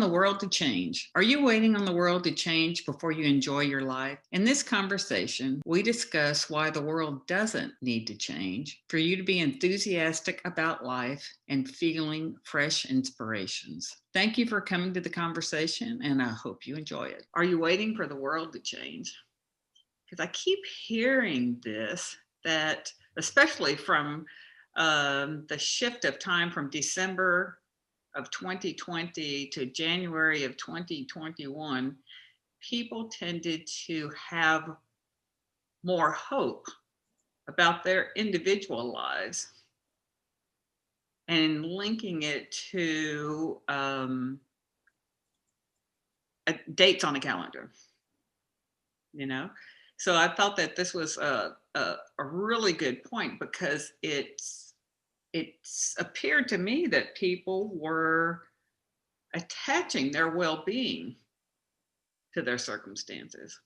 the world to change? Are you waiting on the world to change before you enjoy your life? In this conversation, we discuss why the world doesn't need to change for you to be enthusiastic about life and feeling fresh inspirations. Thank you for coming to the conversation, and I hope you enjoy it. Are you waiting for the world to change? Because I keep hearing this, that especially from the shift of time from December of 2020 to January of 2021, people tended to have more hope about their individual lives and linking it to dates on a calendar, you know? So I felt that this was a really good point, because it's appeared to me that people were attaching their well-being to their circumstances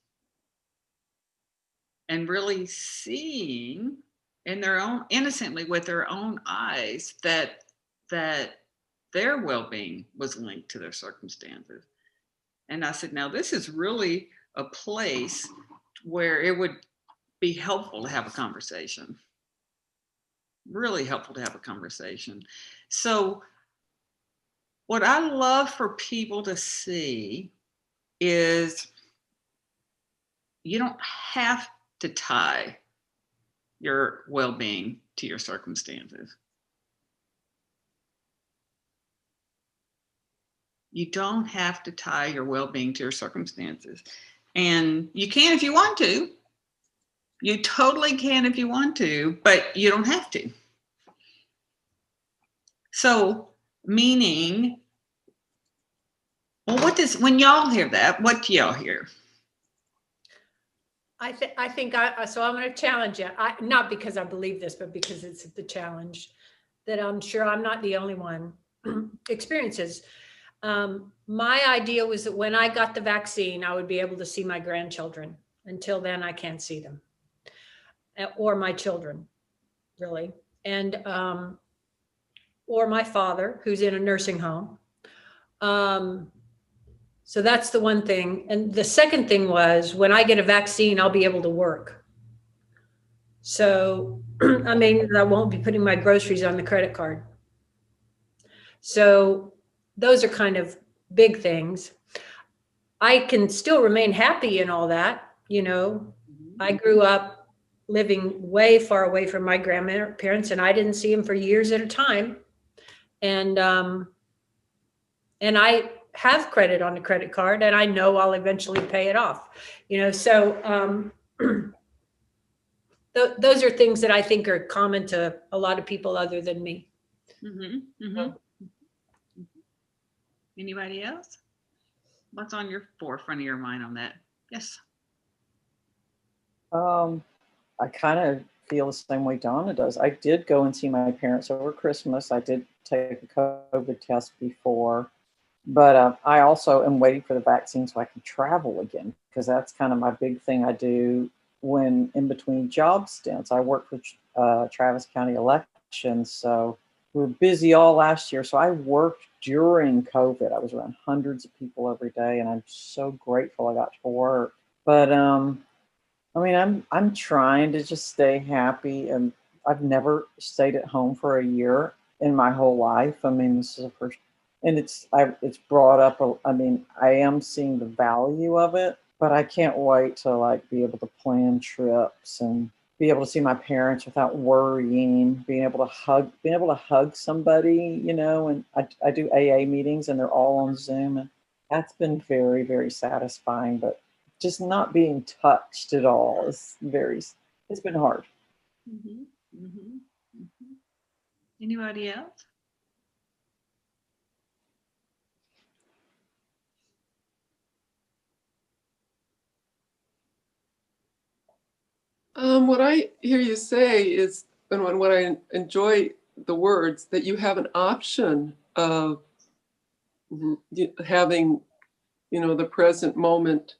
and really seeing in their own, innocently with their own eyes, that their well-being was linked to their circumstances. And I said, now this is really a place where it would be helpful to have a conversation. Really helpful to have a conversation. So what I love for people to see is you don't have to tie your well-being to your circumstances. You don't have to tie your well-being to your circumstances. And you can if you want to. You totally can if you want to, but you don't have to. So, meaning, well, when y'all hear that, what do y'all hear? I think so I'm going to challenge you. Not because I believe this, but because it's the challenge that I'm sure I'm not the only one experiences. My idea was that when I got the vaccine, I would be able to see my grandchildren. Until then, I can't see them, or my children, really, and or my father, who's in a nursing home. So that's the one thing. And the second thing was, when I get a vaccine, I'll be able to work. So, I mean, I won't be putting my groceries on the credit card. So those are kind of big things. I can still remain happy and all that, you know. I grew up living way far away from my grandparents, and I didn't see them for years at a time. And I have credit on the credit card, and I know I'll eventually pay it off, you know. So those are things that I think are common to a lot of people other than me. Mm-hmm, mm-hmm. Anybody else? What's on your forefront of your mind on that? Yes. I kind of feel the same way Donna does. I did go and see my parents over Christmas. I did take a COVID test before, but I also am waiting for the vaccine so I can travel again, because that's kind of my big thing I do when in between job stints. I work for Travis County elections, so we were busy all last year. So I worked during COVID. I was around hundreds of people every day, and I'm so grateful I got to work. But I mean, I'm trying to just stay happy, and I've never stayed at home for a year in my whole life. I mean, this is the first, and it's brought up. I mean, I am seeing the value of it, but I can't wait to like be able to plan trips and be able to see my parents without worrying. Being able to hug somebody, you know. And I do AA meetings, and they're all on Zoom, and that's been very, very satisfying. But just not being touched at all it's been hard. Mm-hmm. Mm-hmm. Mm-hmm. Anybody else? What I hear you say is, and what I enjoy the words, that you have an option of having, you know, the present moment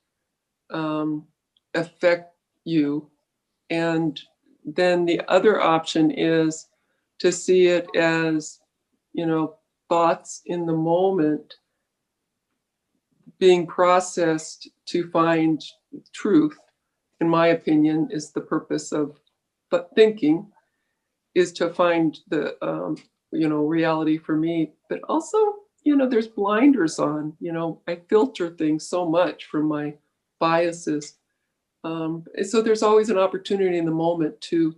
affect you. And then the other option is to see it as, you know, thoughts in the moment being processed to find truth, in my opinion, is the purpose of thinking, is to find the reality for me. But also, there's blinders on. I filter things so much from my biases. And so there's always an opportunity in the moment to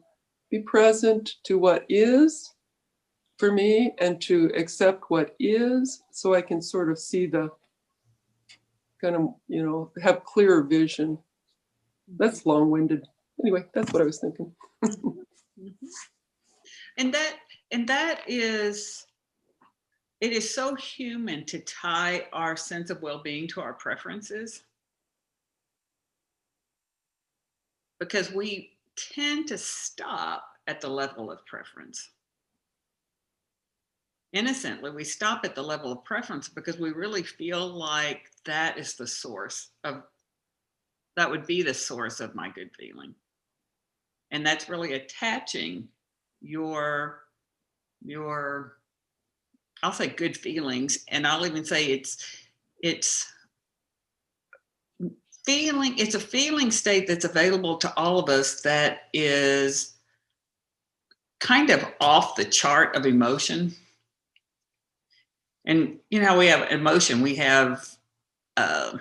be present to what is for me and to accept what is, so I can sort of see the kind of, have clearer vision. That's long-winded. Anyway, that's what I was thinking. And that is, it is so human to tie our sense of well-being to our preferences, because we tend to stop at the level of preference. Innocently, we stop at the level of preference because we really feel like that is the source of, that would be the source of my good feeling. And that's really attaching your I'll say good feelings, and I'll even say it's feeling, it's a feeling state that's available to all of us that is kind of off the chart of emotion. And we have emotion, we have I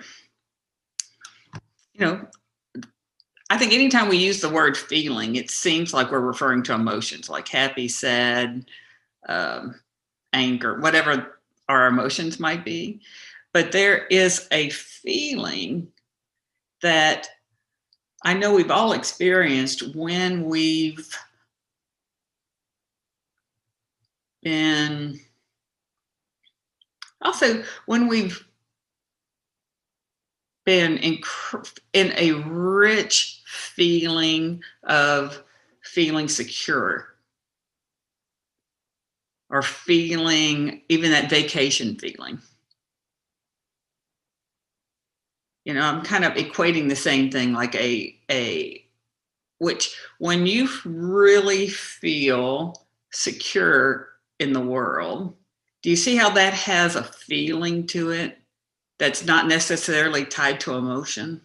think anytime we use the word feeling, it seems like we're referring to emotions like happy, sad, anger, whatever our emotions might be. But there is a feeling that I know we've all experienced when we've been, also when we've been in a rich feeling of feeling secure, or feeling even that vacation feeling. I'm kind of equating the same thing, like which when you really feel secure in the world, do you see how that has a feeling to it that's not necessarily tied to emotion?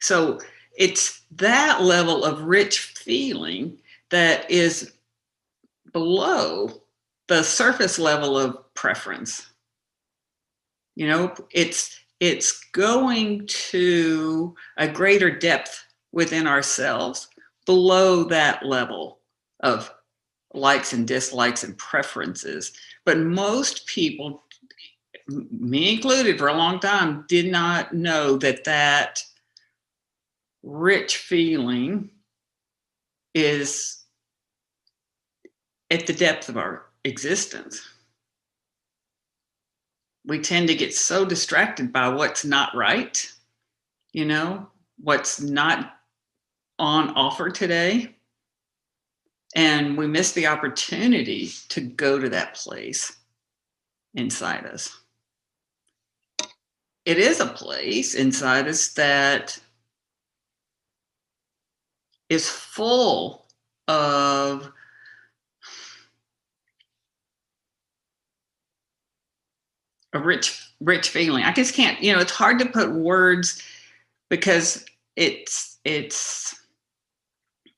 So it's that level of rich feeling that is below the surface level of preference. It's going to a greater depth within ourselves below that level of likes and dislikes and preferences. But most people, me included for a long time, did not know that rich feeling is at the depth of our existence. We tend to get so distracted by what's not right, what's not on offer today. And we miss the opportunity to go to that place inside us. It is a place inside us that is full of a rich feeling. I just can't, it's hard to put words, because it's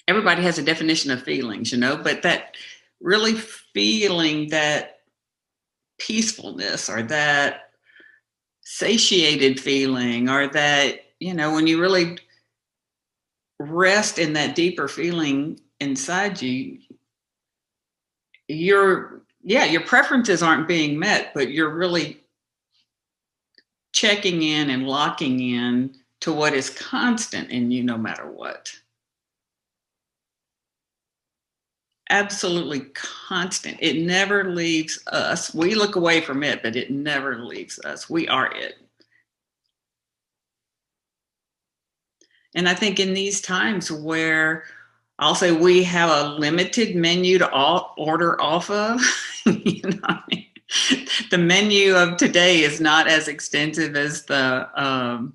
everybody has a definition of feelings, but that really feeling, that peacefulness, or that satiated feeling, or that, when you really rest in that deeper feeling inside you, your preferences aren't being met, but you're really checking in and locking in to what is constant in you no matter what. Absolutely constant. It never leaves us. We look away from it, but it never leaves us. We are it. And I think in these times where I'll say we have a limited menu to order off of, the menu of today is not as extensive as the,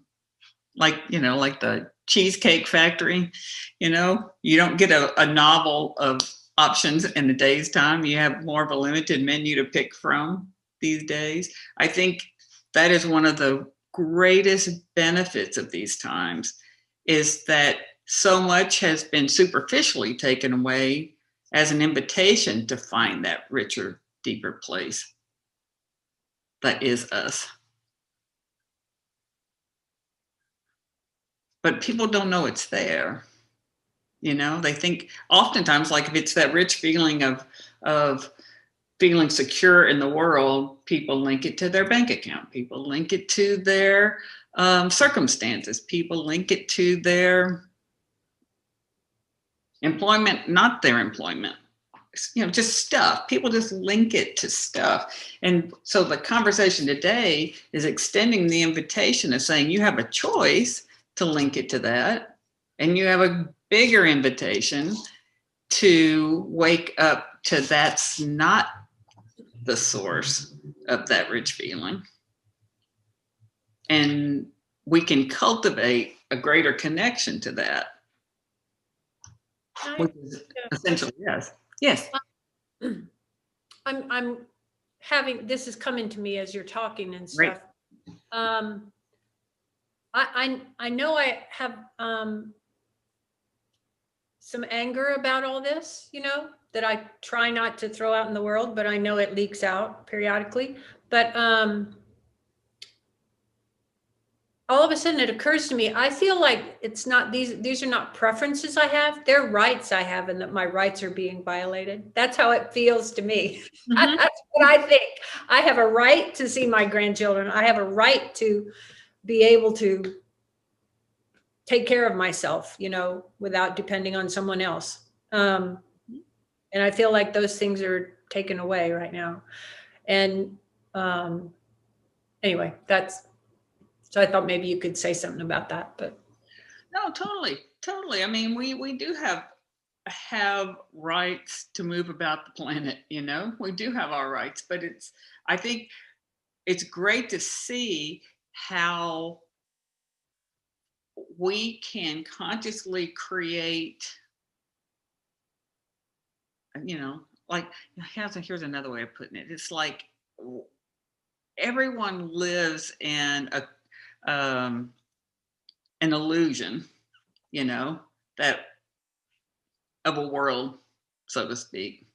like the Cheesecake Factory. You don't get a novel of options in a day's time. You have more of a limited menu to pick from. these days. I think that is one of the greatest benefits of these times, is that so much has been superficially taken away as an invitation to find that richer, deeper place that is us. But people don't know it's there. You know, they think oftentimes, like, if it's that rich feeling of feeling secure in the world, people link it to their bank account. People link it to their circumstances. People link it to their employment, not their employment. You know, just stuff. People just link it to stuff. And so the conversation today is extending the invitation of saying you have a choice to link it to that. And you have a bigger invitation to wake up to that's not the source of that rich feeling. And we can cultivate a greater connection to that. Which is essentially, yes. Yes. I'm having, this is coming to me as you're talking and Right. stuff. I know I have some anger about all this, you know, that I try not to throw out in the world, but I know it leaks out periodically. But all of a sudden it occurs to me, I feel like it's not, these are not preferences I have, they're rights I have, and that my rights are being violated. That's how it feels to me. Mhm. That's what I think. I have a right to see my grandchildren. I have a right to be able to take care of myself, you know, without depending on someone else. And I feel like those things are taken away right now. And anyway, so I thought maybe you could say something about that, but. No, totally. I mean, we do have rights to move about the planet, you know. We do have our rights, but I think it's great to see how we can consciously create, you know, like, here's another way of putting it. It's like everyone lives in an illusion, you know, that of a world, so to speak.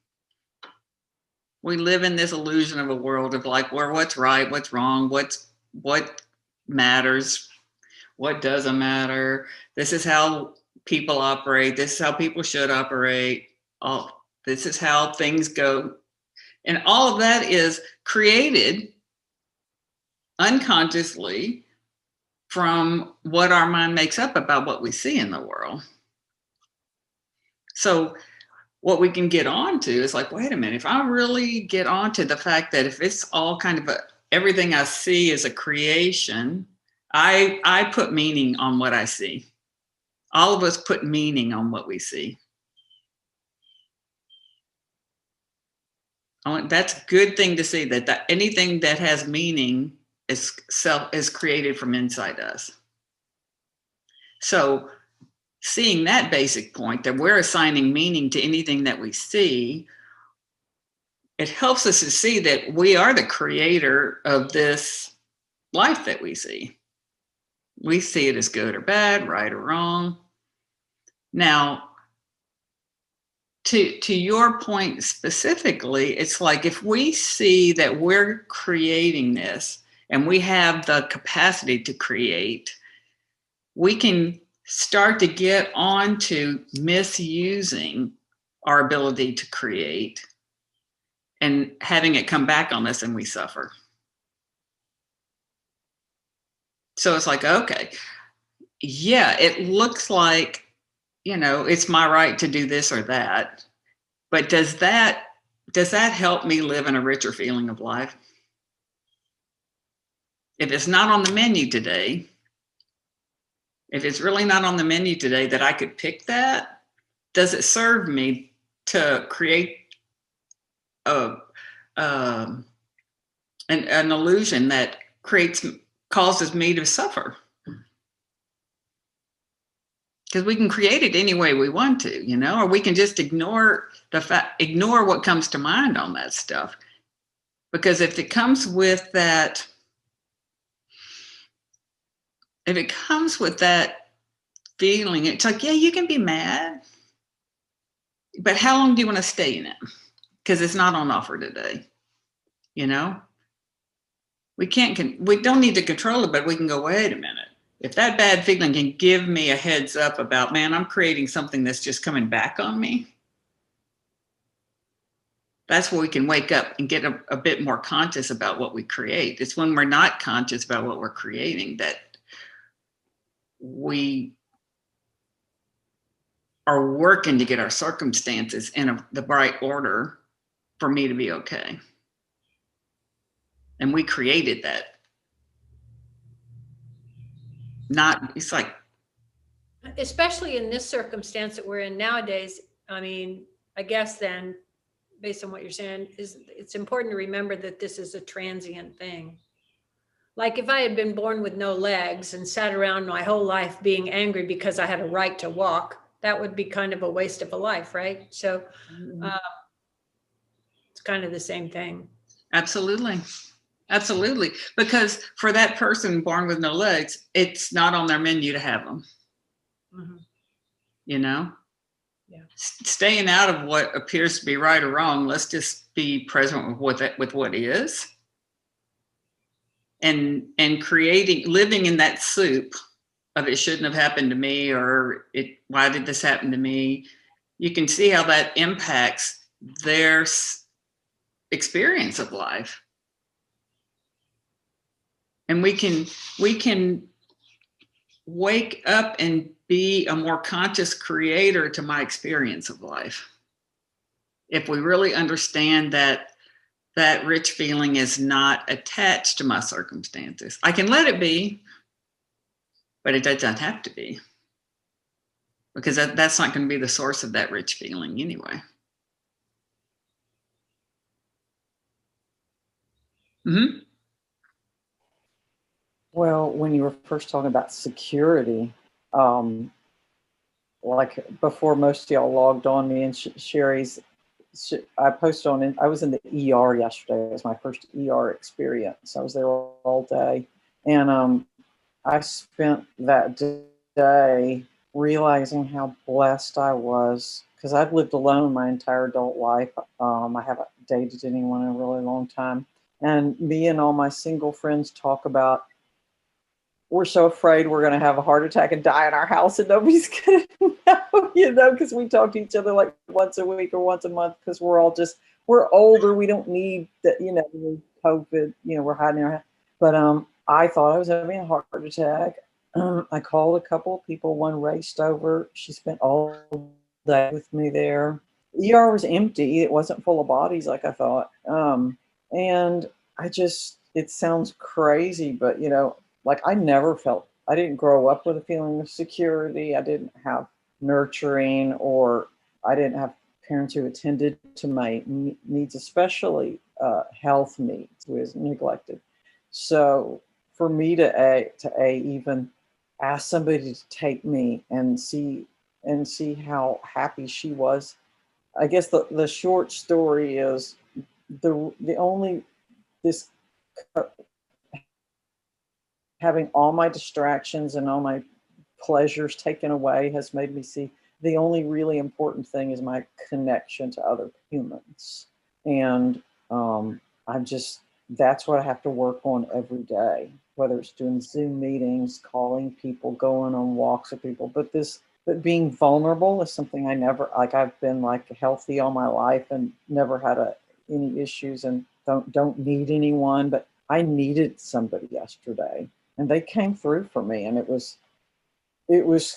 We live in this illusion of a world of like, where what's right, what's wrong, what matters, what doesn't matter. This is how people operate. This is how people should operate. This is how things go. And all of that is created unconsciously from what our mind makes up about what we see in the world. So what we can get onto is like, wait a minute, if I really get onto the fact that if it's all kind of everything I see is a creation, I put meaning on what I see. All of us put meaning on what we see. That's a good thing to see, that anything that has meaning is created from inside us. So seeing that basic point, that we're assigning meaning to anything that we see, it helps us to see that we are the creator of this life that we see. We see it as good or bad, right or wrong. Now, to your point specifically, it's like if we see that we're creating this and we have the capacity to create, we can start to get on to misusing our ability to create and having it come back on us, and we suffer. So it's like, okay, yeah, it looks like, you know, it's my right to do this or that, but does that help me live in a richer feeling of life? If it's not on the menu today, if it's really not on the menu today that I could pick that, does it serve me to create an illusion that causes me to suffer? Because we can create it any way we want to, you know, or we can just ignore what comes to mind on that stuff. Because if it comes with that, feeling, it's like, yeah, you can be mad, but how long do you want to stay in it? Because it's not on offer today. You know, we don't need to control it, but we can go, wait a minute. If that bad feeling can give me a heads up about, man, I'm creating something that's just coming back on me, that's where we can wake up and get a bit more conscious about what we create. It's when we're not conscious about what we're creating that we are working to get our circumstances in the right order for me to be okay. And we created that. It's like, Especially in this circumstance that we're in nowadays. I mean, I guess then, based on what you're saying, it's important to remember that this is a transient thing. Like if I had been born with no legs and sat around my whole life being angry because I had a right to walk, that would be kind of a waste of a life, right? So it's kind of the same thing. absolutely. Absolutely. Because for that person born with no legs, it's not on their menu to have them. Mm-hmm. You know? Yeah. Staying out of what appears to be right or wrong, let's just be present with what is. And living in that soup of it shouldn't have happened to me, or why did this happen to me? You can see how that impacts their experience of life. And we can wake up and be a more conscious creator to my experience of life. If we really understand that rich feeling is not attached to my circumstances, I can let it be, but it doesn't have to be, because that's not going to be the source of that rich feeling anyway. Mm-hmm. Well, when you were first talking about security, like before most of y'all logged on, me and Cherie's, I posted on, I was in the ER yesterday. It was my first ER experience. I was there all day. And I spent that day realizing how blessed I was, because I've lived alone my entire adult life. I haven't dated anyone in a really long time. And me and all my single friends talk about, we're so afraid we're going to have a heart attack and die in our house and nobody's going to know, because we talk to each other like once a week or once a month, because we're older. We don't need that, COVID, we're hiding our house. But I thought I was having a heart attack. I called a couple of people. One raced over. She spent all day with me there. ER was empty. It wasn't full of bodies like I thought. And it sounds crazy, but like I didn't grow up with a feeling of security. I didn't have nurturing, or I didn't have parents who attended to my needs, especially health needs, was neglected. So for me to even ask somebody to take me and see how happy she was. I guess the short story is the only this having all my distractions and all my pleasures taken away has made me see the only really important thing is my connection to other humans. And that's what I have to work on every day, whether it's doing Zoom meetings, calling people, going on walks with people. But being vulnerable is something I never, like I've been like healthy all my life and never had any issues and don't need anyone, but I needed somebody yesterday and they came through for me, and it was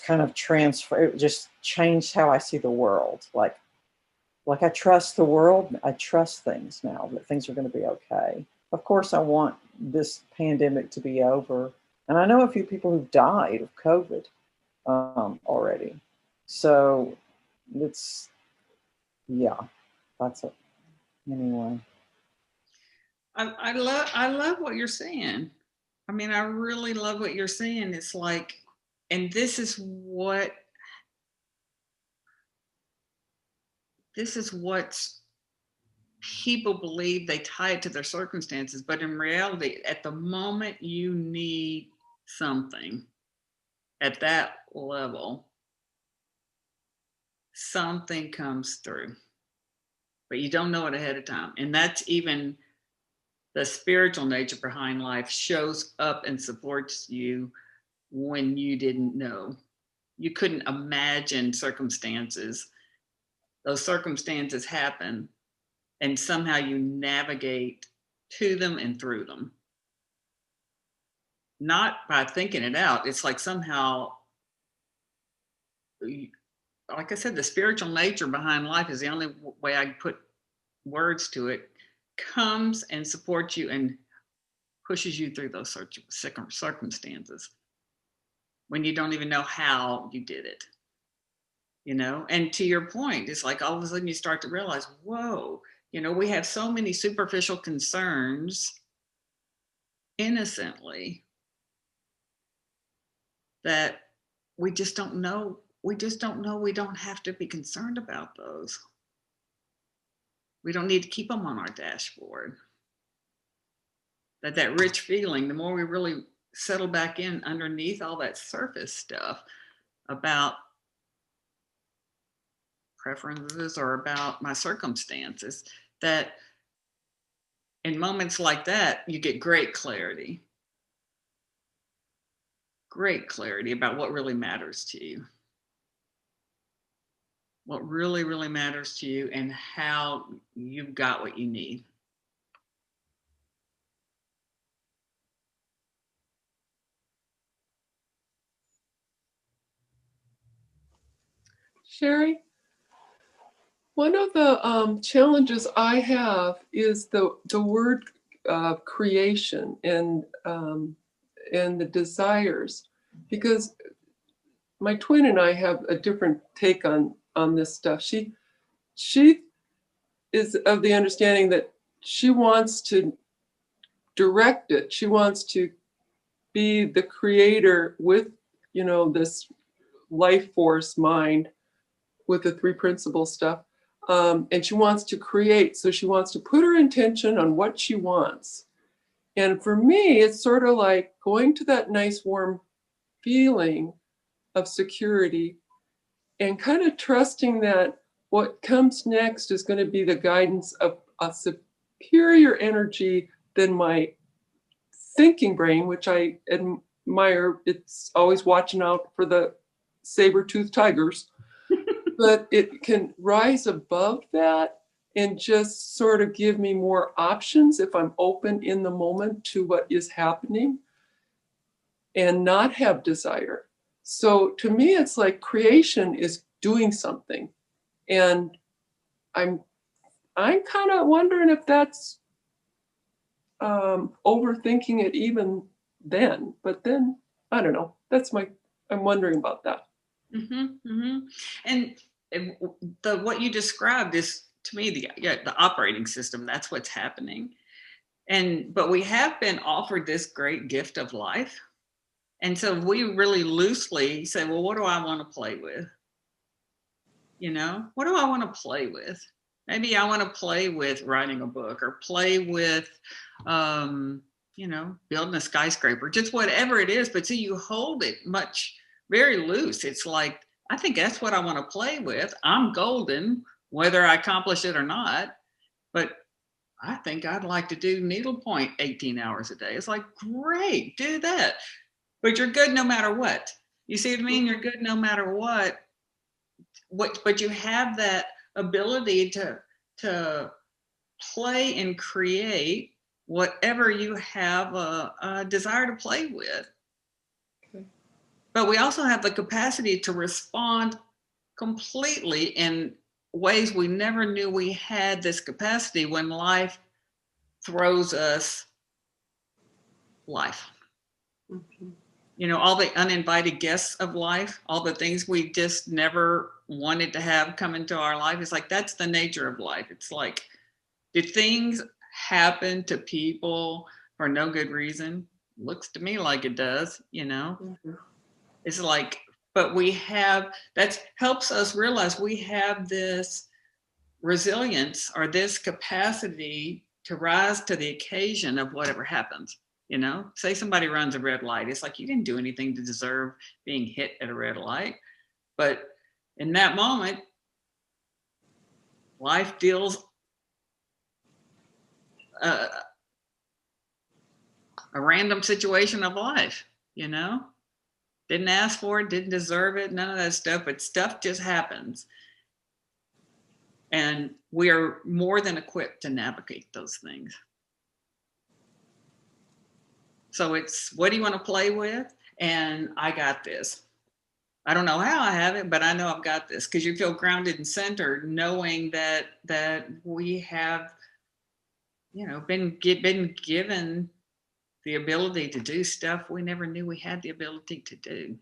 kind of it just changed how I see the world. Like I trust the world. I trust things now, that things are going to be okay. Of course, I want this pandemic to be over. And I know a few people who've died of COVID already. So that's it. Anyway. I love what you're saying. I mean, I really love what you're saying. It's like, and this is what's people believe they tie it to their circumstances, but in reality, at the moment you need something at that level, something comes through, but you don't know it ahead of time. And that's even the spiritual nature behind life shows up and supports you when you didn't know. You couldn't imagine circumstances. Those circumstances happen, and somehow you navigate to them and through them. Not by thinking it out. It's like somehow, like I said, the spiritual nature behind life is the only way I can put words to it, comes and supports you and pushes you through those circumstances when you don't even know how you did it. And to your point, it's like all of a sudden you start to realize, whoa, we have so many superficial concerns innocently that we just don't know. We don't have to be concerned about those. We don't need to keep them on our dashboard. That rich feeling, the more we really settle back in underneath all that surface stuff about preferences or about my circumstances, that in moments like that, you get great clarity about what really matters to you. What really, really matters to you and how you've got what you need. Cherie, one of the challenges I have is the word creation and the desires, because my twin and I have a different take on this stuff. She is of the understanding that she wants to direct it. She wants to be the creator with, this life force mind with the three principle stuff. And she wants to create. So she wants to put her intention on what she wants. And for me, it's sort of like going to that nice warm feeling of security and kind of trusting that what comes next is going to be the guidance of a superior energy than my thinking brain, which I admire. It's always watching out for the saber-toothed tigers, but it can rise above that and just sort of give me more options if I'm open in the moment to what is happening and not have desire. So to me, it's like creation is doing something. And I'm kind of wondering if that's overthinking it even then. But then, I don't know. I'm wondering about that. Mm-hmm, mm-hmm. And what you described is, to me, the operating system. That's what's happening. But we have been offered this great gift of life. And so we really loosely say, well, what do I want to play with? What do I want to play with? Maybe I want to play with writing a book or play with, building a skyscraper, just whatever it is. But see, you hold it very loose. It's like, I think that's what I want to play with. I'm golden, whether I accomplish it or not. But I think I'd like to do needlepoint 18 hours a day. It's like, great, do that. But you're good no matter what. You see what I mean? You're good no matter what. But you have that ability to play and create whatever you have a desire to play with. Okay. But we also have the capacity to respond completely in ways we never knew we had this capacity when life throws us life. Mm-hmm. All the uninvited guests of life, all the things we just never wanted to have come into our life. It's like, that's the nature of life. It's like, do things happen to people for no good reason? Looks to me like it does, Mm-hmm. It's like, but that helps us realize we have this resilience or this capacity to rise to the occasion of whatever happens. You know, say somebody runs a red light. It's like you didn't do anything to deserve being hit at a red light. But in that moment, life deals a random situation of life, you know? Didn't ask for it, didn't deserve it, none of that stuff, but stuff just happens. And we are more than equipped to navigate those things. So it's, what do you want to play with? And I got this. I don't know how I have it, but I know I've got this, because you feel grounded and centered, knowing that we have, you know, been given the ability to do stuff we never knew we had the ability to do.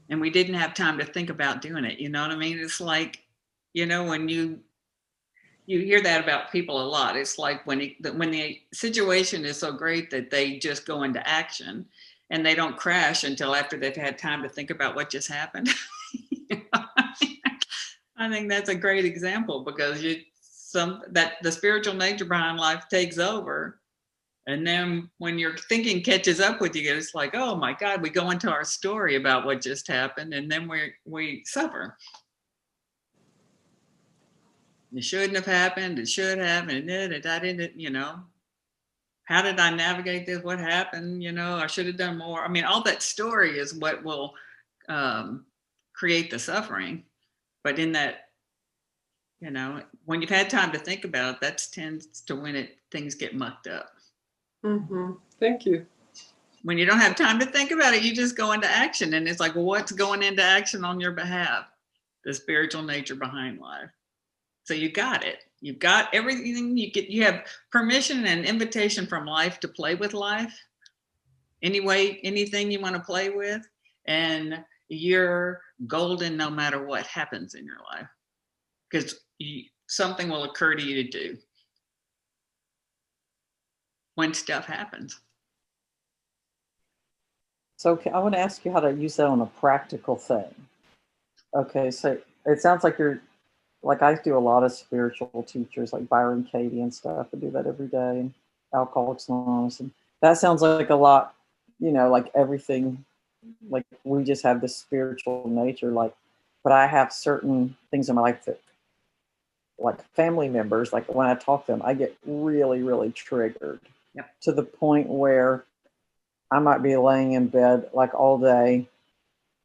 And we didn't have time to think about doing it. You know what I mean? It's like, you know, when you hear that about people a lot. It's like when the situation is so great that they just go into action and they don't crash until after they've had time to think about what just happened. I think that's a great example, because that the spiritual nature behind life takes over. And then when your thinking catches up with you, it's like, oh my God, we go into our story about what just happened, and then we suffer. It shouldn't have happened. It should have, and it I didn't, you know. How did I navigate this? What happened? You know, I should have done more. I mean, all that story is what will create the suffering. But in that, you know, when you've had time to think about it, that tends to when things get mucked up. Mm-hmm. Thank you. When you don't have time to think about it, you just go into action. And it's like, well, what's going into action on your behalf? The spiritual nature behind life. So you got it. You've got everything you get. You have permission and invitation from life to play with life. Anyway, anything you want to play with. And you're golden no matter what happens in your life. Because something will occur to you to do when stuff happens. So I want to ask you how to use that on a practical thing. Okay, so it sounds like you're, like I do a lot of spiritual teachers like Byron Katie and stuff. I do that every day, and Alcoholics Anonymous. And that sounds like a lot, you know, like everything, like we just have this spiritual nature, like, but I have certain things in my life that, like family members, like when I talk to them, I get really, really triggered. Yep. To the point where I might be laying in bed like all day,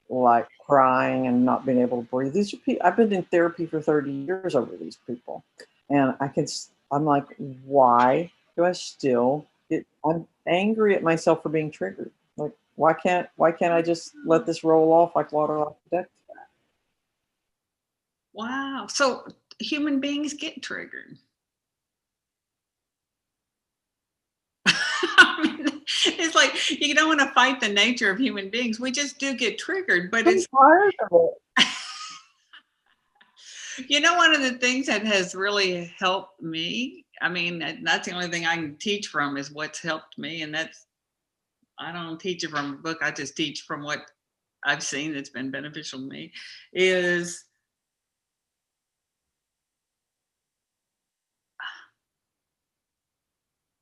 like crying and not being able to breathe. These are people, I've been in therapy for 30 years over these people. And I'm like, why do I still I'm angry at myself for being triggered. Like, why can't I just let this roll off like water off the duck? Wow. So human beings get triggered. I mean, it's like, you don't want to fight the nature of human beings. We just do get triggered, but I'm tired of it. You know, one of the things that has really helped me, I mean, that's the only thing I can teach from is what's helped me. And I don't teach it from a book. I just teach from what I've seen that's been beneficial to me, is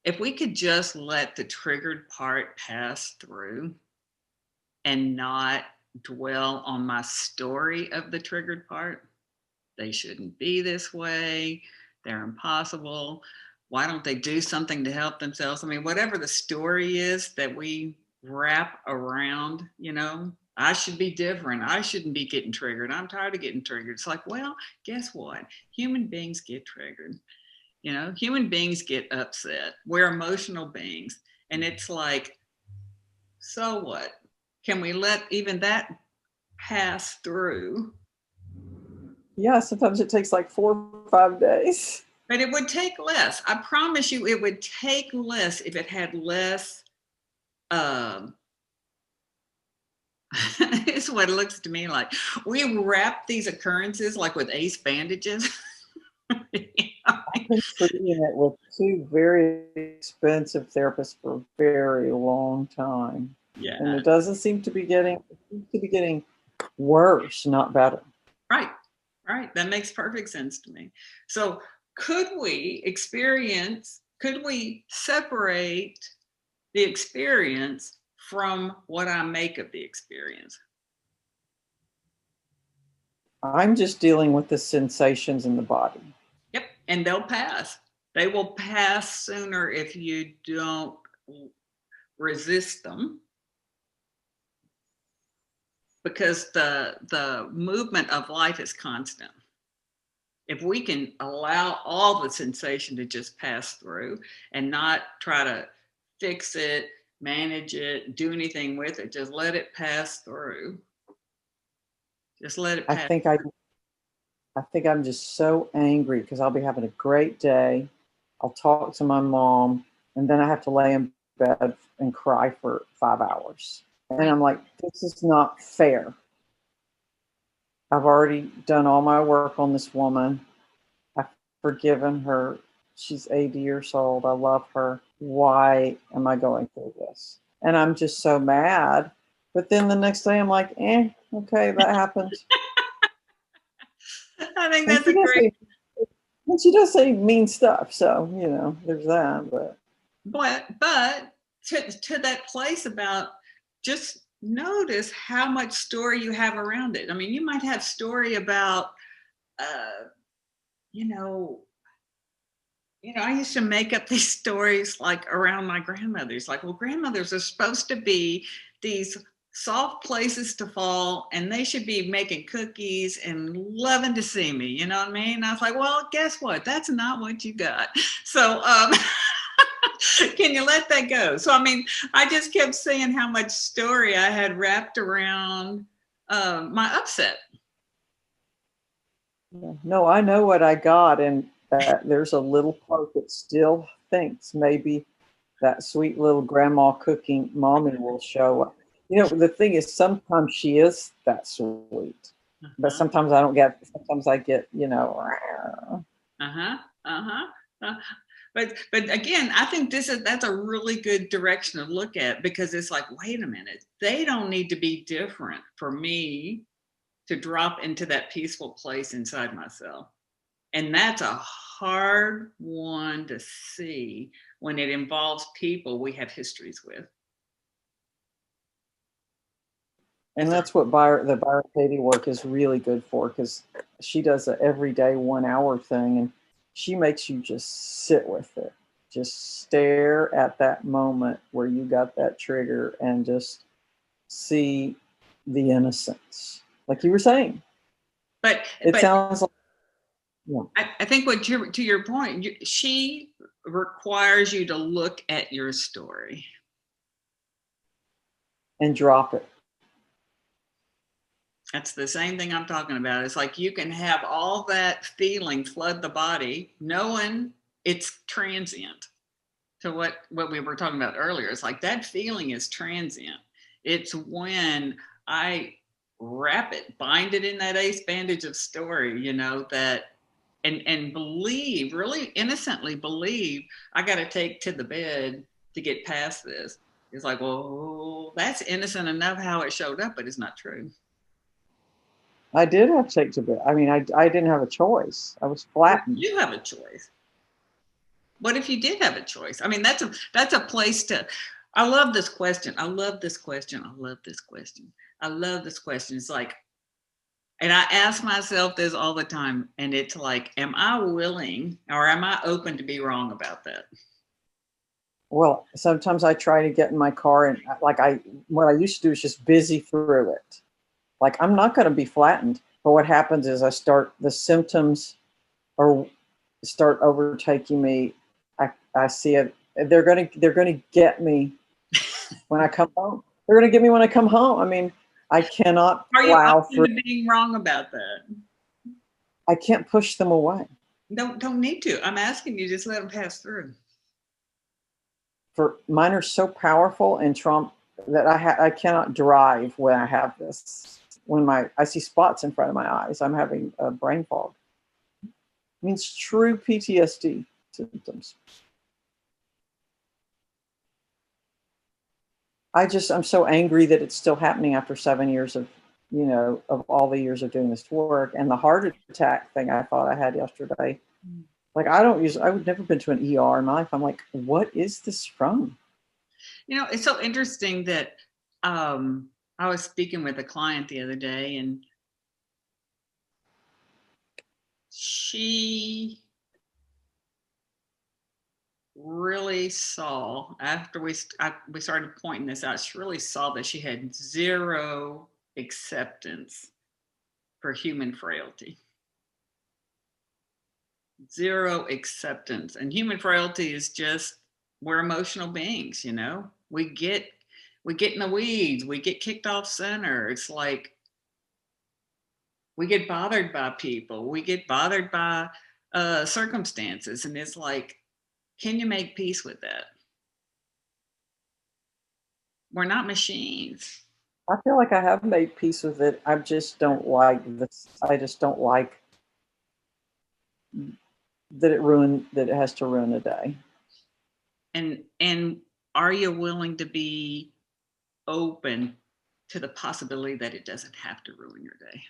if we could just let the triggered part pass through and not dwell on my story of the triggered part. They shouldn't be this way. They're impossible. Why don't they do something to help themselves? I mean, whatever the story is that we wrap around, you know, I should be different. I shouldn't be getting triggered. I'm tired of getting triggered. It's like, well, guess what? Human beings get triggered. You know, human beings get upset. We're emotional beings. And it's like, so what? Can we let even that pass through? Yeah, sometimes it takes like 4 or 5 days. But it would take less. I promise you, it would take less if it had less. It's what it looks to me like. We wrap these occurrences like with ace bandages. I've been treating it with 2 very expensive therapists for a very long time. Yeah. And it doesn't seem to be getting worse, not better. Right. Right. That makes perfect sense to me. So could we separate the experience from what I make of the experience? I'm just dealing with the sensations in the body. Yep. And they'll pass. They will pass sooner if you don't resist them, because the movement of life is constant. If we can allow all the sensation to just pass through and not try to fix it, manage it, do anything with it, just let it pass through. Just let it I pass. think I'm just so angry because I'll be having a great day. I'll talk to my mom, and then I have to lay in bed and cry for 5 hours. And I'm like, this is not fair. I've already done all my work on this woman. I've forgiven her. She's 80 years old. I love her. Why am I going through this? And I'm just so mad. But then the next day I'm like, okay, that happened. I think And that's a great. she does say mean stuff. So, there's that. But to that place about, just notice how much story you have around it. I mean, you might have story about, you know, I used to make up these stories like around my grandmothers. Like, well, grandmothers are supposed to be these soft places to fall, and they should be making cookies and loving to see me. You know what I mean? And I was like, well, guess what? That's not what you got. So, can you let that go? So, I mean, I just kept seeing how much story I had wrapped around my upset. No, I know what I got, and there's a little part that still thinks maybe that sweet little grandma cooking mommy will show up. The thing is, sometimes she is that sweet, but sometimes I don't get. Sometimes I get, But again, I think that's a really good direction to look at, because it's like, wait a minute, they don't need to be different for me to drop into that peaceful place inside myself. And that's a hard one to see when it involves people we have histories with. And that's what the Byron Katie work is really good for, because she does an everyday 1 hour thing, and she makes you just sit with it. Just stare at that moment where you got that trigger and just see the innocence. Like you were saying. But sounds like, I think to your point, she requires you to look at your story and drop it. That's the same thing I'm talking about. It's like you can have all that feeling flood the body, knowing it's transient. To what we were talking about earlier, it's like that feeling is transient. It's when I wrap it, bind it in that ace bandage of story, that and believe, really innocently believe, I got to take to the bed to get past this. It's like, well, that's innocent enough how it showed up, but it's not true. I did have to take to bed. I mean, I didn't have a choice. I was flattened. You have a choice. What if you did have a choice? I mean, that's a place to. I love this question. I love this question. I love this question. I love this question. It's like, and I ask myself this all the time, and it's like, am I willing or am I open to be wrong about that? Well, sometimes I try to get in my car, and what I used to do is just busy through it. Like, I'm not going to be flattened. But what happens is the symptoms start overtaking me. I see it. They're going to get me when I come home. They're going to get me when I come home. I mean, I cannot plow through. Are you being wrong about that? I can't push them away. Don't need to. I'm asking you, just let them pass through. For mine are so powerful and Trump that I cannot drive when I have this. When I see spots in front of my eyes, I'm having a brain fog. It means true PTSD symptoms. I'm so angry that it's still happening after 7 years of you know, of all the years of doing this work. And the heart attack thing I thought I had yesterday, like I would never been to an ER in my life. I'm like, what is this from? You know, it's so interesting that I was speaking with a client the other day, and she really saw, after we started pointing this out, she really saw that she had zero acceptance for human frailty. Zero acceptance. And human frailty is just, we're emotional beings, you know. We get in the weeds, we get kicked off center. It's like we get bothered by people, we get bothered by circumstances, and it's like, can you make peace with that? We're not machines. I feel like I have made peace with it. I just don't like this. I just don't like that it has to ruin a day. And are you willing to be open to the possibility that it doesn't have to ruin your day?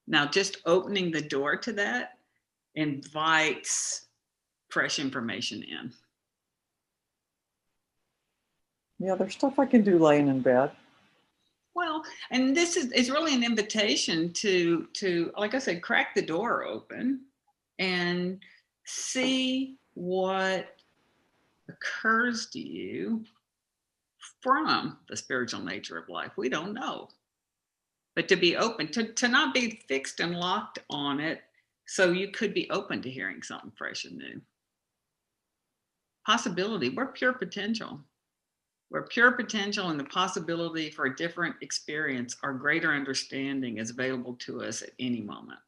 Now, just opening the door to that invites fresh information in. Yeah, there's stuff I can do laying in bed. Well, and this is really an invitation to, like I said, crack the door open and see what occurs to you from the spiritual nature of life. We don't know. But to be open, to not be fixed and locked on it, so you could be open to hearing something fresh and new. Possibility, we're pure potential. We're pure potential, and the possibility for a different experience or greater understanding is available to us at any moment.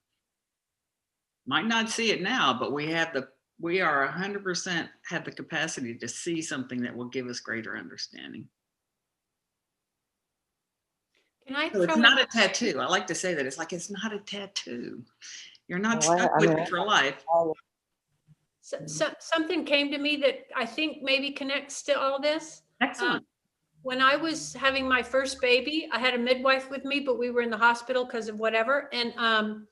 Might not see it now, but we are 100% have the capacity to see something that will give us greater understanding. Can I So it's throw not a tattoo. I like to say that. It's like, it's not a tattoo. You're not Well, stuck with it for life. something came to me that I think maybe connects to all this. Excellent. When I was having my first baby, I had a midwife with me, but we were in the hospital because of whatever. And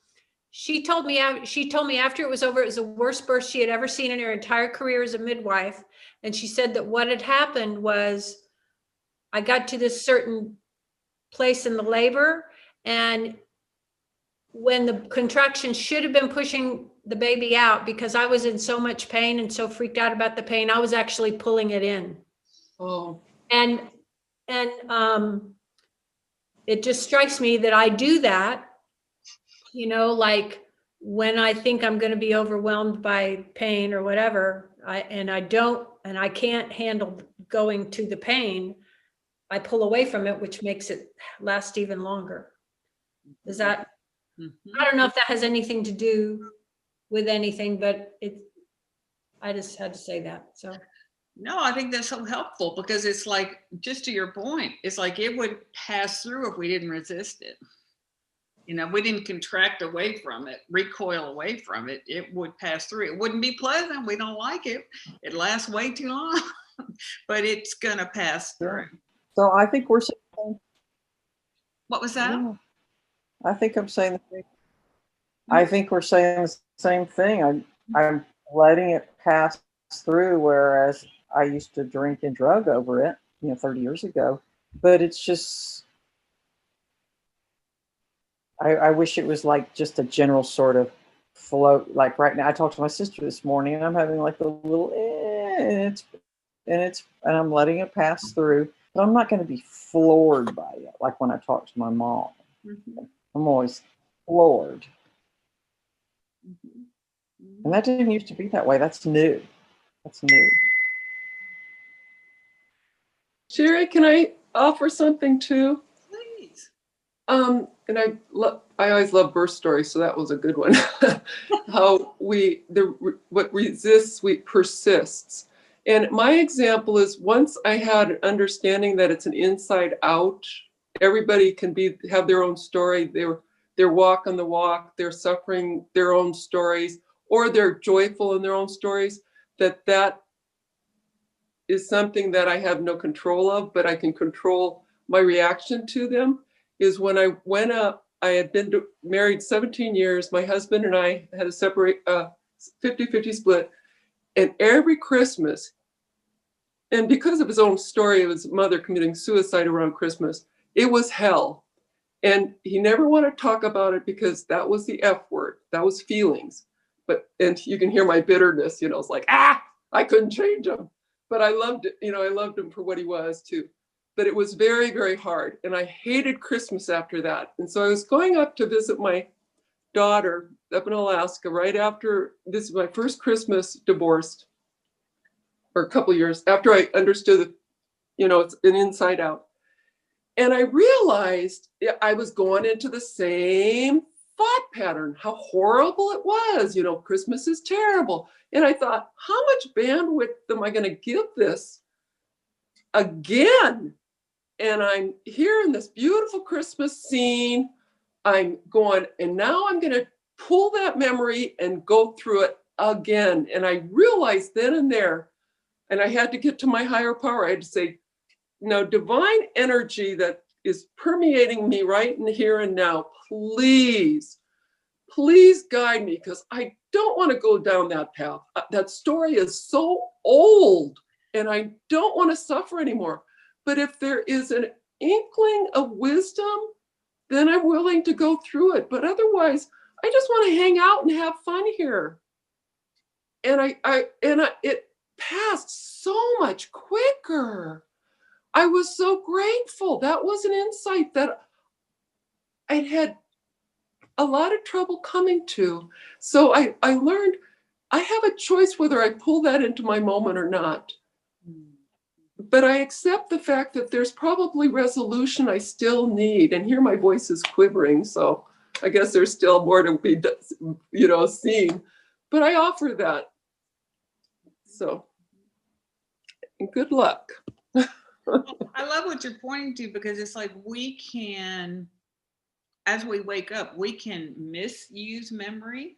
she told me after it was over, it was the worst birth she had ever seen in her entire career as a midwife. And she said that what had happened was I got to this certain place in the labor, and when the contraction should have been pushing the baby out, because I was in so much pain and so freaked out about the pain, I was actually pulling it in. Oh, And it just strikes me that I do that, you know, like when I think I'm going to be overwhelmed by pain or whatever, I can't handle going to the pain, I pull away from it, which makes it last even longer. Is that, I don't know if that has anything to do with anything, but I just had to say that. So. No, I think that's so helpful, because it's like, just to your point, it's like it would pass through if we didn't resist it. You know, we didn't contract away from it, recoil away from it. It would pass through. It wouldn't be pleasant. We don't like it. It lasts way too long, but it's going to pass through. So I think we're saying, What was that? yeah, I think I'm saying the same. I think we're saying the same thing. I'm letting it pass through, whereas I used to drink and drug over it, 30 years ago. But it's just, I wish it was like just a general sort of float. Like right now, I talked to my sister this morning, and I'm having like a little, and I'm letting it pass through. But I'm not going to be floored by it, like when I talk to my mom. Mm-hmm. I'm always floored. Mm-hmm. And that didn't used to be that way. That's new. That's new. Cherie, can I offer something too? Please. And I always love birth stories, so that was a good one. How what resists, persists. And my example is, once I had an understanding that it's an inside out, everybody can have their own story, their walk on the walk, they're suffering their own stories, or they're joyful in their own stories, that is something that I have no control of, but I can control my reaction to them. is when I went up, I had been married 17 years. My husband and I had a separate 50-50 split. And every Christmas, and because of his own story of his mother committing suicide around Christmas, it was hell. And he never wanted to talk about it because that was the F word. That was feelings. And you can hear my bitterness, it's like, I couldn't change him. But I loved it, I loved him for what he was too. But it was very, very hard. And I hated Christmas after that. And so I was going up to visit my daughter up in Alaska right after, this is my first Christmas divorced, or a couple of years after I understood, it's an inside out. And I realized I was going into the same thought pattern, how horrible it was. Christmas is terrible. And I thought, how much bandwidth am I going to give this again? And I'm here in this beautiful Christmas scene. I'm going, and now I'm going to pull that memory and go through it again. And I realized then and there, and I had to get to my higher power. I had to say, now, divine energy that is permeating me right in here and now, please guide me, because I don't want to go down that path. That story is so old and I don't want to suffer anymore. But if there is an inkling of wisdom, then I'm willing to go through it. But otherwise, I just want to hang out and have fun here. And it passed so much quicker. I was so grateful. That was an insight that I'd had a lot of trouble coming to. So I learned I have a choice whether I pull that into my moment or not. But I accept the fact that there's probably resolution I still need. And here my voice is quivering, so I guess there's still more to be, seen. But I offer that. So, good luck. Well, I love what you're pointing to, because it's like we can, as we wake up, we can misuse memory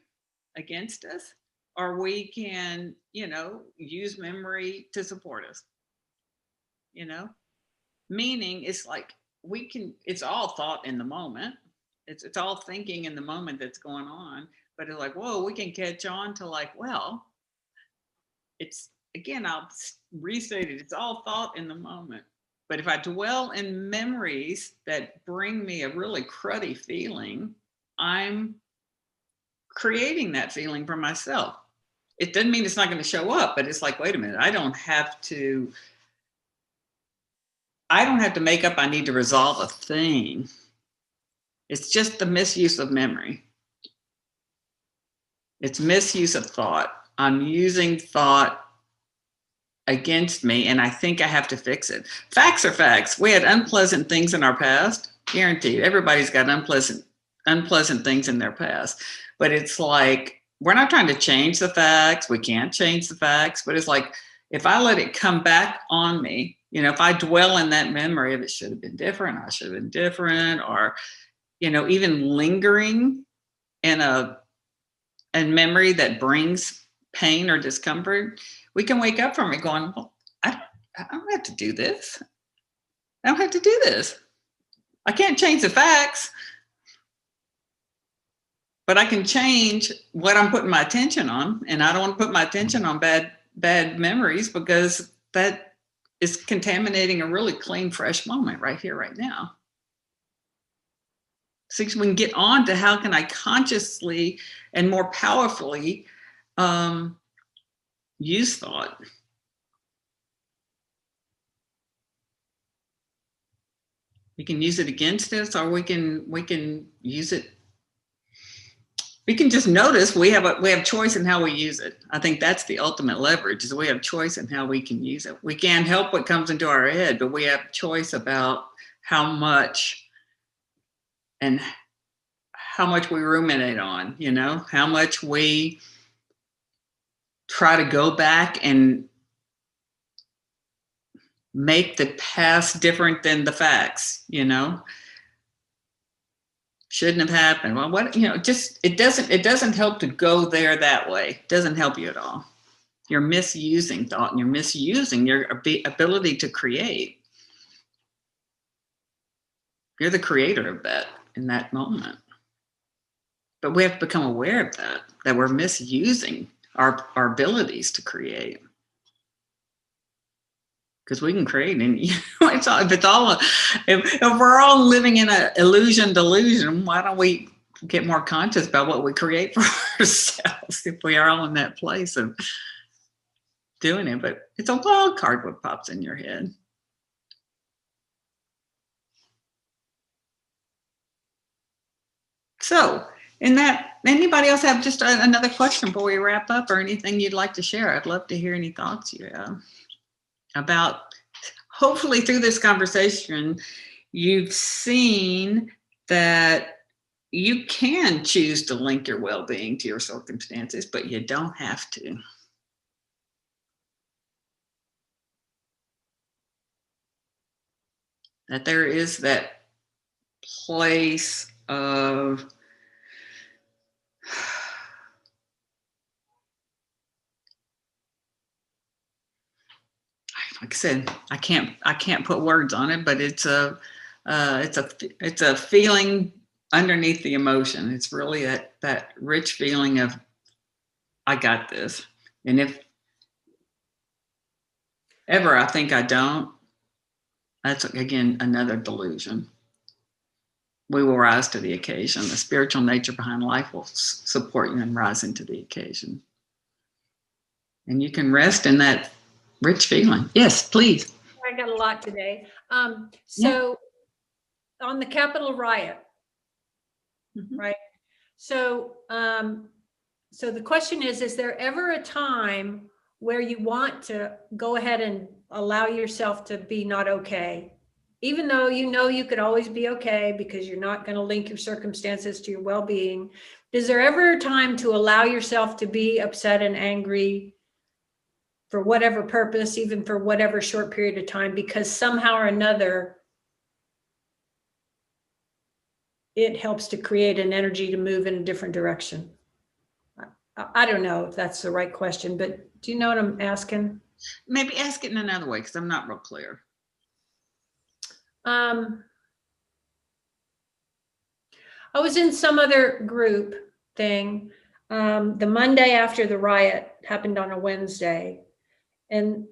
against us, or we can, use memory to support us. Meaning it's like it's all thought in the moment. It's all thinking in the moment that's going on. But it's like, whoa, we can catch on to like, well, it's, again, I'll restate it. It's all thought in the moment. But if I dwell in memories that bring me a really cruddy feeling, I'm creating that feeling for myself. It doesn't mean it's not going to show up, but it's like, wait a minute, I don't have to make up I need to resolve a thing. It's just the misuse of memory. It's misuse of thought. I'm using thought against me, and I think I have to fix it. Facts are facts. We had unpleasant things in our past. Guaranteed. Everybody's got unpleasant things in their past. But it's like, we're not trying to change the facts. We can't change the facts. But it's like, if I let it come back on me, if I dwell in that memory of it should have been different, I should have been different, or, even lingering in a memory that brings pain or discomfort, we can wake up from it going, well, I don't have to do this. I don't have to do this. I can't change the facts, but I can change what I'm putting my attention on. And I don't want to put my attention on bad memories, because that is contaminating a really clean, fresh moment right here, right now. So we can get on to how can I consciously and more powerfully use thought. We can use it against us, or we can use it. We can just notice we have choice in how we use it. I think that's the ultimate leverage, is we have choice in how we can use it. We can't help what comes into our head, but we have choice about how much and how much we ruminate on, how much we try to go back and make the past different than the facts, shouldn't have happened. Well, it doesn't help to go there that way. It doesn't help you at all. You're misusing thought, and you're misusing your ability to create. You're the creator of that in that moment. But we have to become aware of that we're misusing our abilities to create. Because we can create, and if we're all living in an illusion delusion, why don't we get more conscious about what we create for ourselves if we are all in that place of doing it? But it's a wild card what pops in your head. So, in that, anybody else have just another question before we wrap up, or anything you'd like to share? I'd love to hear any thoughts you have about. Hopefully, through this conversation, you've seen that you can choose to link your well-being to your circumstances, but you don't have to. That there is that place of like I said, I can't put words on it, but it's a feeling underneath the emotion. It's really that rich feeling of I got this, and if ever I think I don't, that's again another delusion. We will rise to the occasion. The spiritual nature behind life will support you in rising to the occasion, and you can rest in that rich feeling. Yes, please. I got a lot today. So on the Capitol riot, right? So, so the question is there ever a time where you want to go ahead and allow yourself to be not okay, even though you know you could always be okay because you're not going to link your circumstances to your well-being? Is there ever a time to allow yourself to be upset and angry for whatever purpose, even for whatever short period of time, because somehow or another it helps to create an energy to move in a different direction? I don't know if that's the right question, but do you know what I'm asking? Maybe ask it in another way, because I'm not real clear. I was in some other group thing. The Monday after the riot happened on a Wednesday. And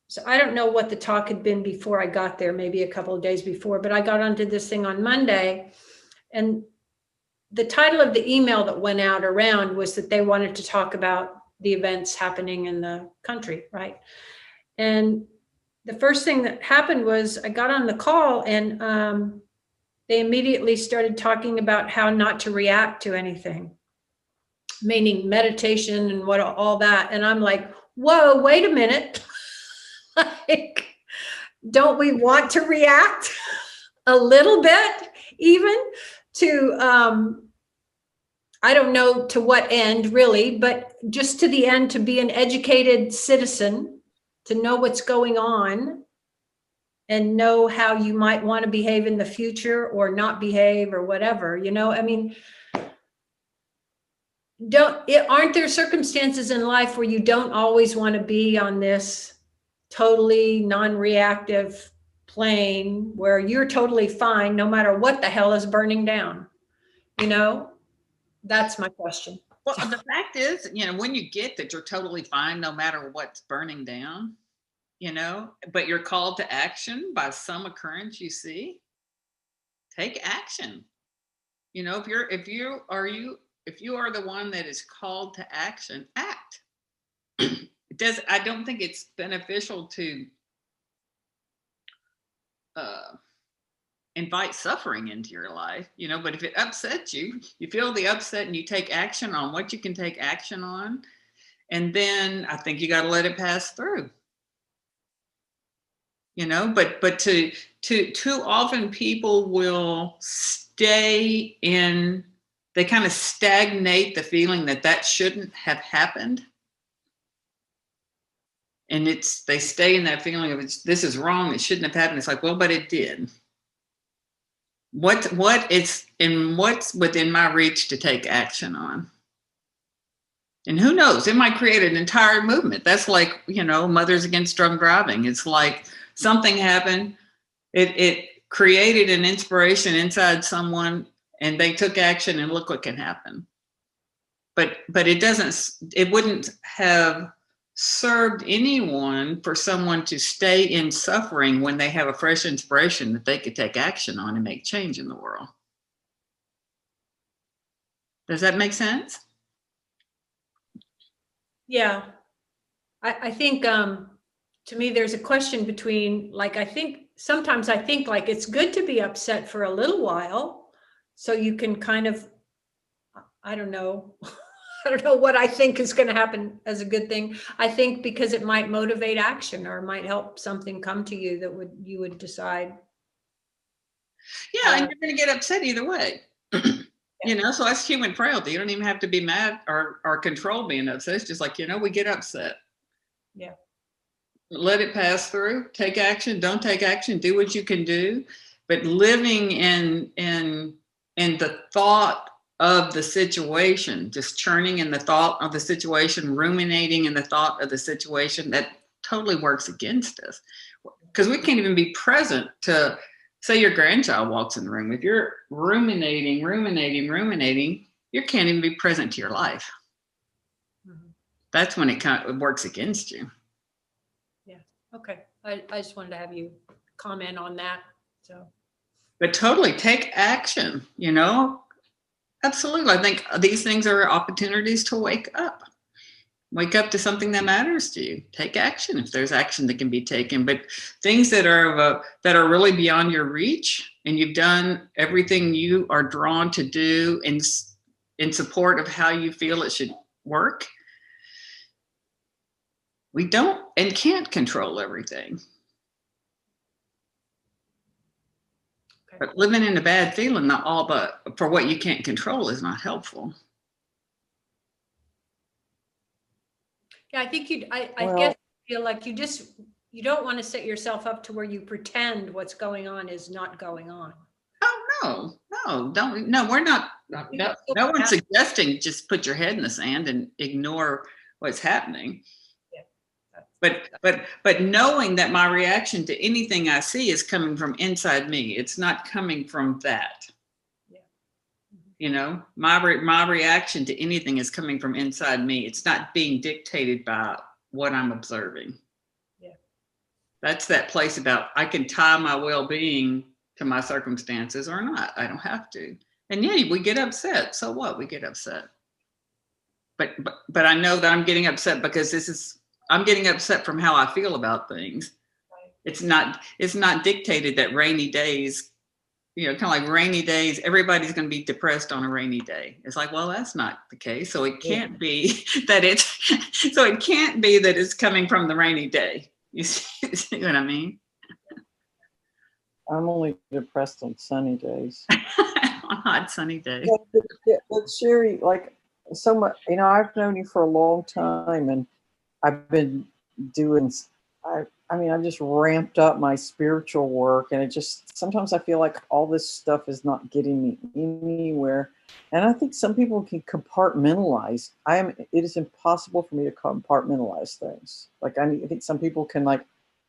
so I don't know what the talk had been before I got there, maybe a couple of days before, but I got onto this thing on Monday, and the title of the email that went out around was that they wanted to talk about the events happening in the country, right? And the first thing that happened was I got on the call, and they immediately started talking about how not to react to anything, meaning meditation and what all that. And I'm like, whoa, wait a minute. Like, don't we want to react a little bit, even to, I don't know to what end really, but just to the end, to be an educated citizen, to know what's going on and know how you might want to behave in the future or not behave or whatever, you know? I mean, aren't there circumstances in life where you don't always want to be on this totally non-reactive plane where you're totally fine no matter what the hell is burning down? You know, that's my question. Well, the fact is, when you get that you're totally fine no matter what's burning down, but you're called to action by some occurrence you see, take action. If you are the one that is called to action, act. I don't think it's beneficial to invite suffering into your life, but if it upsets you, you feel the upset and you take action on what you can take action on. And then I think you got to let it pass through, but too often people will stay in, they kind of stagnate the feeling that shouldn't have happened. And they stay in that feeling of this is wrong, it shouldn't have happened. It's like, well, but it did. What's within my reach to take action on? And who knows, it might create an entire movement. That's like, Mothers Against Drunk Driving. It's like something happened. It created an inspiration inside someone and they took action and look what can happen. But it wouldn't have served anyone for someone to stay in suffering when they have a fresh inspiration that they could take action on and make change in the world. Does that make sense? Yeah. I think to me there's a question between, like, sometimes I think like it's good to be upset for a little while so you can kind of, I don't know. I don't know what I think is going to happen as a good thing. I think because it might motivate action or might help something come to you that you would decide. Yeah, and you're going to get upset either way. You know, so that's human frailty. You don't even have to be mad or control being upset. It's just like, you know, we get upset. Yeah. Let it pass through. Take action. Don't take action. Do what you can do. But living in the thought of the situation, just churning in the thought of the situation, ruminating in the thought of the situation, that totally works against us. Because we can't even be present to, say your grandchild walks in the room. If you're ruminating, you can't even be present to your life. Mm-hmm. That's when it works against you. Yeah. Okay. I just wanted to have you comment on that. So. But totally take action, you know? Absolutely. I think these things are opportunities to wake up. Wake up to something that matters to you. Take action if there's action that can be taken. But things that are really beyond your reach, and you've done everything you are drawn to do in support of how you feel it should work, we don't and can't control everything. Okay. But living in a bad feeling, for what you can't control, is not helpful. Yeah, I think I guess you feel like you don't want to set yourself up to where you pretend what's going on is not going on. Oh, no, we're not. No one's suggesting just put your head in the sand and ignore what's happening. Yeah. But knowing that my reaction to anything I see is coming from inside me. It's not coming from that. Yeah. You know, my reaction to anything is coming from inside me. It's not being dictated by what I'm observing. Yeah. That's that place about I can tie my well-being to my circumstances or not. I don't have to. And yeah, we get upset. So what? We get upset. But I know that I'm getting upset because I'm getting upset from how I feel about things. Right. It's not dictated that rainy days, you know, kind of like rainy days, everybody's going to be depressed on a rainy day. It's like, well, that's not the case. So it can't be that it's coming from the rainy day. You see what I mean? I'm only depressed on sunny days. On hot sunny days. But Cherie, like so much, you know, I've known you for a long time, and I've been doing. I've just ramped up my spiritual work, and it just sometimes I feel like all this stuff is not getting me anywhere. And I think some people can compartmentalize. It is impossible for me to compartmentalize things. Like I think some people can like,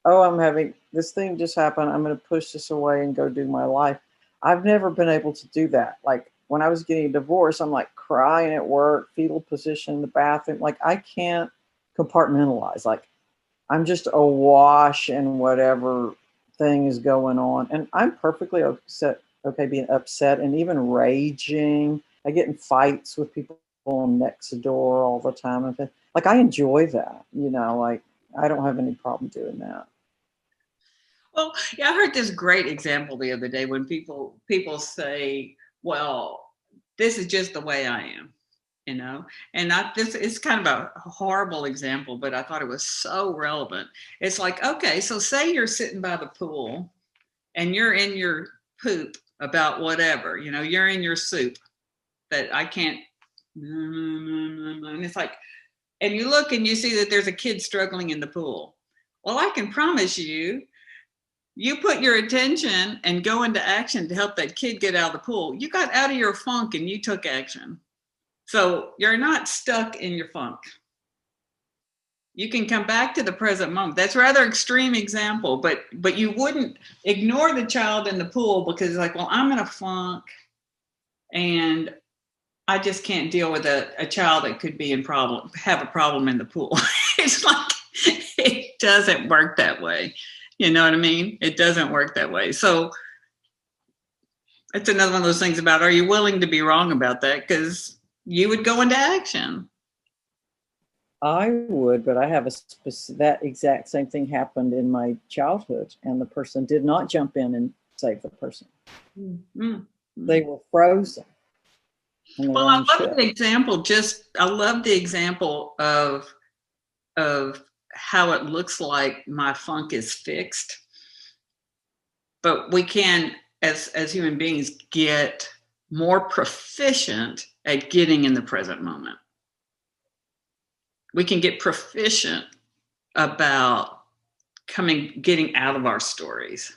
oh, I'm having this thing just happened. I'm going to push this away and go do my life. I've never been able to do that. Like when I was getting a divorce, I'm like crying at work, fetal position in the bathroom. Like I can't compartmentalize. Like I'm just awash in whatever thing is going on. And I'm perfectly okay being upset and even raging. I get in fights with people next door all the time. Like I enjoy that, you know, like I don't have any problem doing that. Well, yeah, I heard this great example the other day when people say, well, this is just the way I am, you know, and this is kind of a horrible example, but I thought it was so relevant. It's like, okay, so say you're sitting by the pool and you're in your poop about whatever, you know, you're in your soup that I can't, and it's like, and you look and you see that there's a kid struggling in the pool. Well, I can promise you, you put your attention and go into action to help that kid get out of the pool. You got out of your funk and you took action. So you're not stuck in your funk. You can come back to the present moment. That's a rather extreme example, but you wouldn't ignore the child in the pool because it's like, well, I'm in a funk and I just can't deal with a child that could be have a problem in the pool. It's like, it doesn't work that way. You know what I mean? It doesn't work that way. So it's another one of those things about, are you willing to be wrong about that? Because you would go into action. I would, but I have that exact same thing happened in my childhood, and the person did not jump in and save the person. Mm-hmm. They were frozen. Well, I love the example. I love the example of how it looks like my funk is fixed, but we can, as human beings, get more proficient at getting in the present moment. We can get proficient about getting out of our stories.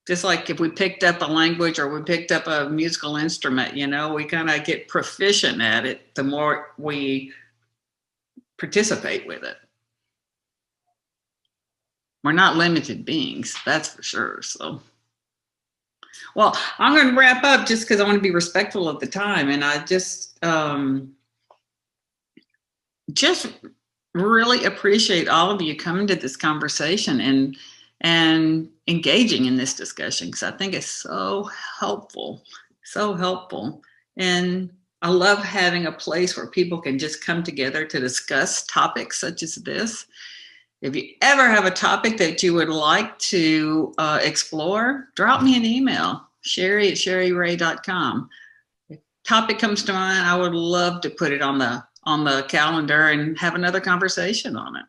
Just like if we picked up a language or we picked up a musical instrument, we kind of get proficient at it the more we participate with it. We're not limited beings, that's for sure. So, well, I'm going to wrap up just because I want to be respectful of the time. And I just really appreciate all of you coming to this conversation and engaging in this discussion, because I think it's so helpful. And I love having a place where people can just come together to discuss topics such as this. If you ever have a topic that you would like to explore, drop me an email, Cherie@cherieray.com. If topic comes to mind, I would love to put it on the calendar and have another conversation on it.